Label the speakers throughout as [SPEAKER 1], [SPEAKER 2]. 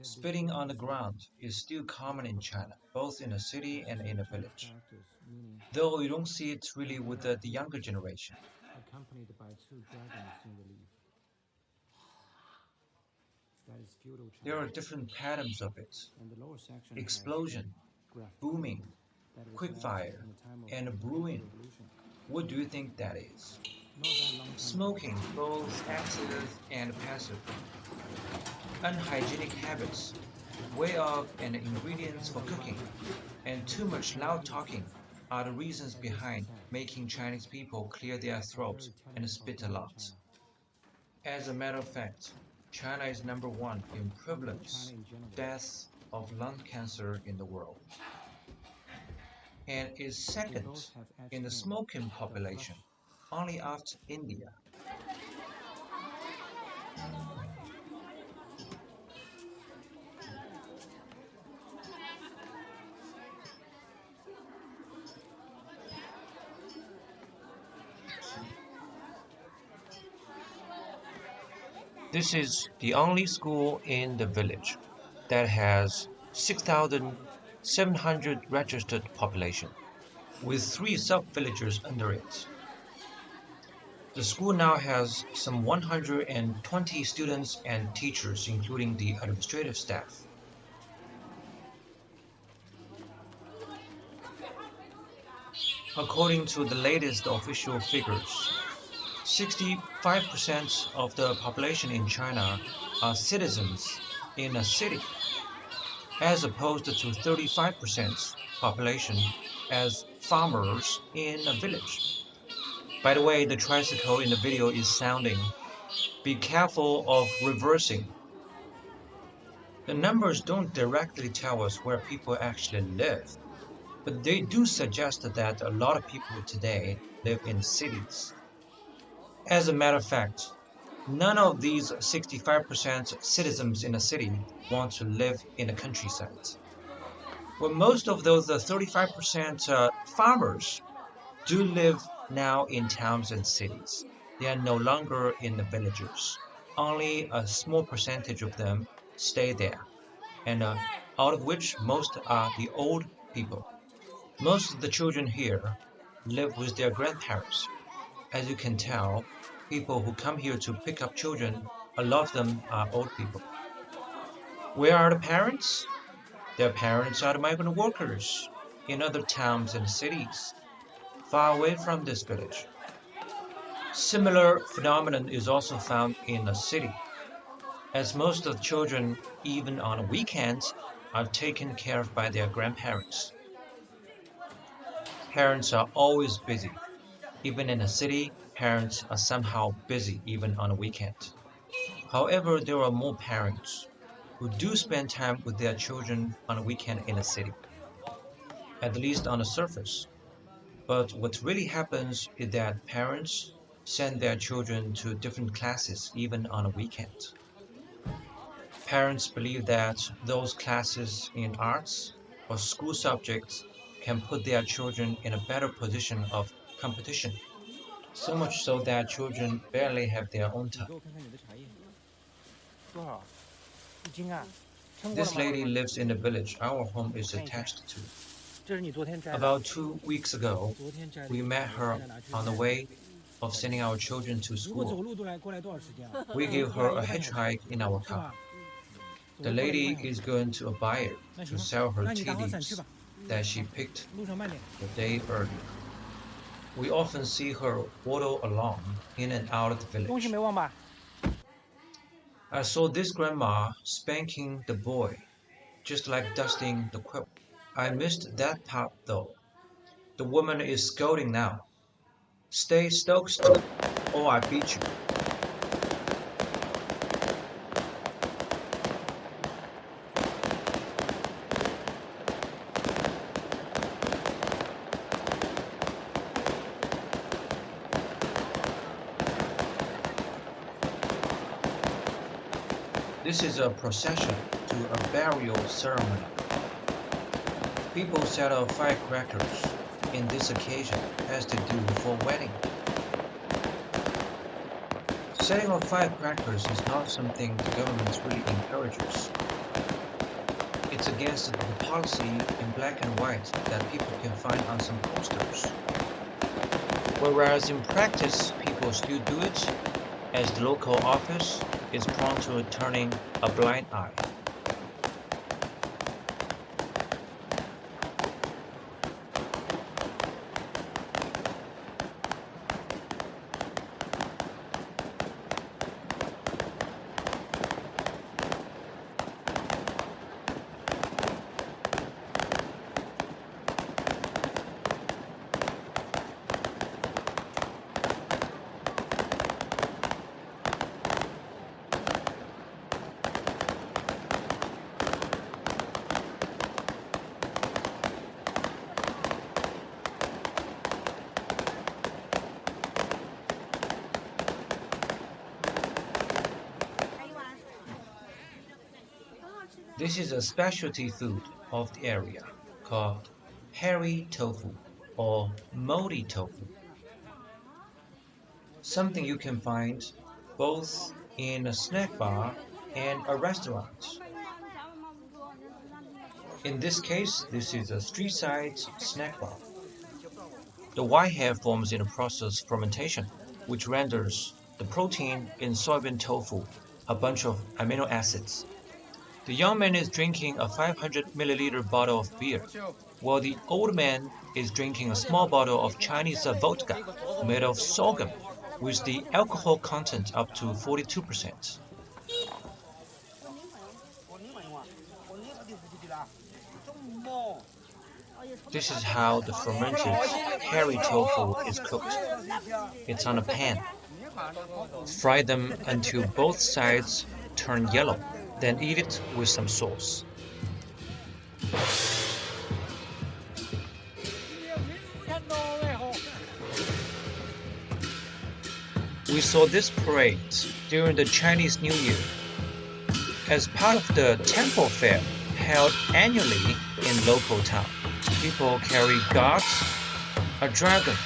[SPEAKER 1] Spitting on the ground is still common in China, both in a city and in a village, though you don't see it really with the younger generation. There are different patterns of it: explosion, booming, quickfire, and brewing. What do you think that is? Smoking, both active and passive. Unhygienic habits, way of and ingredients for cooking, and too much loud talking are the reasons behind making Chinese people clear their throats and spit a lot. As a matter of fact, China is number one in prevalence, deaths of lung cancer in the world, and is second in the smoking population, only after India. This is the only school in the village that has 6,700 registered population, with three sub-villages under it. The school now has some 120 students and teachers, including the administrative staff. According to the latest official figures, 65% of the population in China are citizens in a city, as opposed to 35% population as farmers in a village. By the way, the tricycle in the video is sounding. Be careful of reversing. The numbers don't directly tell us where people actually live, but they do suggest that a lot of people today live in cities. As a matter of fact, none of these 65% citizens in a city want to live in the countryside. Well, most of those 35% farmers do live now in towns and cities. They are no longer in the villages. Only a small percentage of them stay there, and out of which most are the old people. Most of the children here live with their grandparents. As you can tell, people who come here to pick up children, a lot of them are old people. Where are the parents? Their parents are the migrant workers in other towns and cities, far away from this village. Similar phenomenon is also found in a city, as most of the children, even on weekends, are taken care of by their grandparents. Parents are always busy. Even in a city, parents are somehow busy even on a weekend. However, there are more parents who do spend time with their children on a weekend in a city, at least on the surface. But what really happens is that parents send their children to different classes even on a weekend. Parents believe that those classes in arts or school subjects can put their children in a better position of competition, so much so that children barely have their own time. This lady lives in the village our home is attached to. About 2 weeks ago, we met her on the way of sending our children to school. We gave her a hitchhike in our car. The lady is going to a buyer to sell her tea leaves that she picked the day earlier. We often see her waddle along in and out of the village. I saw this grandma spanking the boy, just like dusting the quilt. I missed that part though. The woman is scolding now. Stay stoked, or I beat you. This is a procession to a burial ceremony. People set off firecrackers in this occasion as they do before wedding. Setting off firecrackers is not something the government really encourages. against the policy in black and white that people can find on some posters. Whereas in practice, people still do it, as the local office is prone to turning a blind eye. This is a specialty food of the area called hairy tofu or moldy tofu, something you can find both in a snack bar and a restaurant. In this case, this is a street-side snack bar. The white hair forms in a process fermentation, which renders the protein in soybean tofu a bunch of amino acids. The young man is drinking a 500 milliliter bottle of beer, while the old man is drinking a small bottle of Chinese vodka made of sorghum, with the alcohol content up to 42%. This is how the fermented hairy tofu is cooked. It's on a pan. Fry them until both sides turn yellow, then eat it with some sauce. We saw this parade during the Chinese New Year as part of the temple fair held annually in local town. People carry gods, a dragon,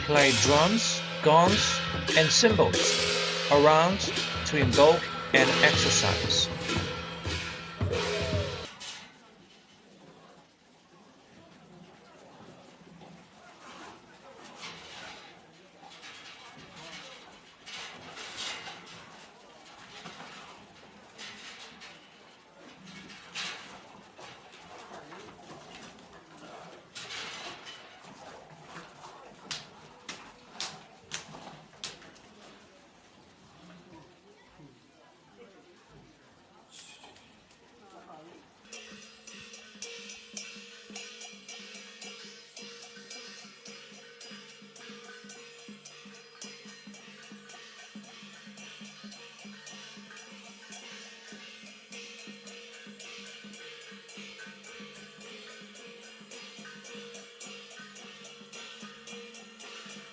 [SPEAKER 1] play drums, gongs, and cymbals around to invoke and exercise.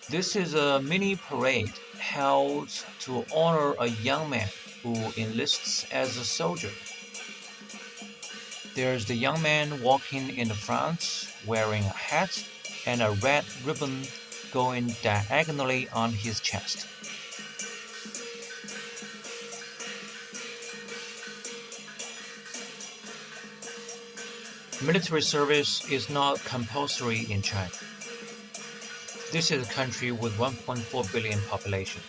[SPEAKER 1] This is a mini parade held to honor a young man who enlists as a soldier. There's the young man walking in the front, wearing a hat and a red ribbon going diagonally on his chest. Military service is not compulsory in China. This is a country with 1.4 billion population.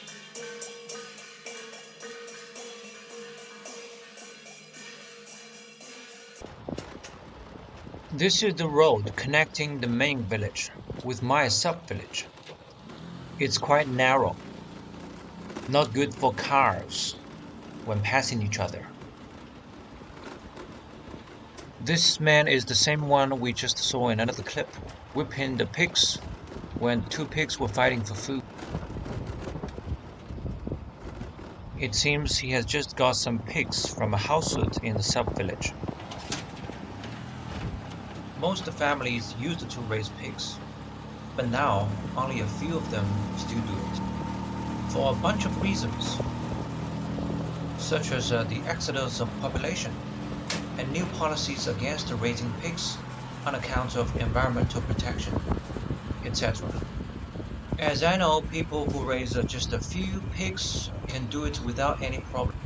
[SPEAKER 1] This is the road connecting the main village with my sub-village. It's quite narrow, not good for cars when passing each other. This man is the same one we just saw in another clip, whipping the pigs when two pigs were fighting for food. It seems he has just got some pigs from a household in the sub-village. Most families used to raise pigs, but now only a few of them still do it, for a bunch of reasons, such as the exodus of population and new policies against raising pigs on account of environmental protection, etc. As I know, people who raise just a few pigs can do it without any problem.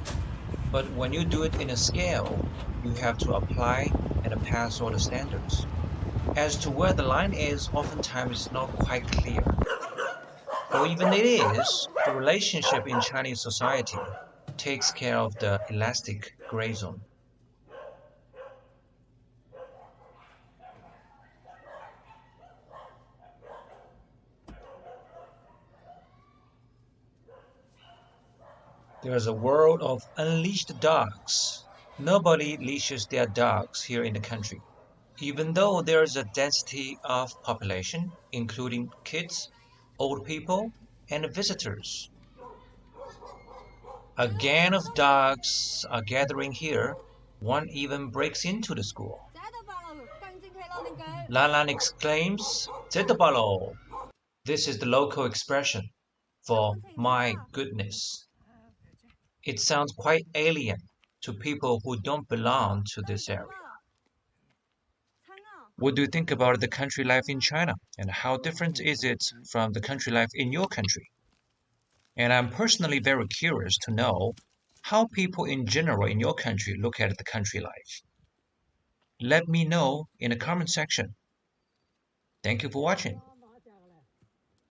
[SPEAKER 1] But when you do it in a scale, you have to apply and pass all the standards. As to where the line is, oftentimes it's not quite clear. Or even it is, the relationship in Chinese society takes care of the elastic gray zone. There's a world of unleashed dogs. Nobody leashes their dogs here in the country. Even though there is a density of population, including kids, old people, and visitors. A gang of dogs are gathering here. One even breaks into the school. Lan exclaims, "Zittabalo!" This is the local expression for "my goodness." It sounds quite alien to people who don't belong to this area. What do you think about the country life in China, and how different is it from the country life in your country? And I'm personally very curious to know how people in general in your country look at the country life. Let me know in the comment section. Thank you for watching.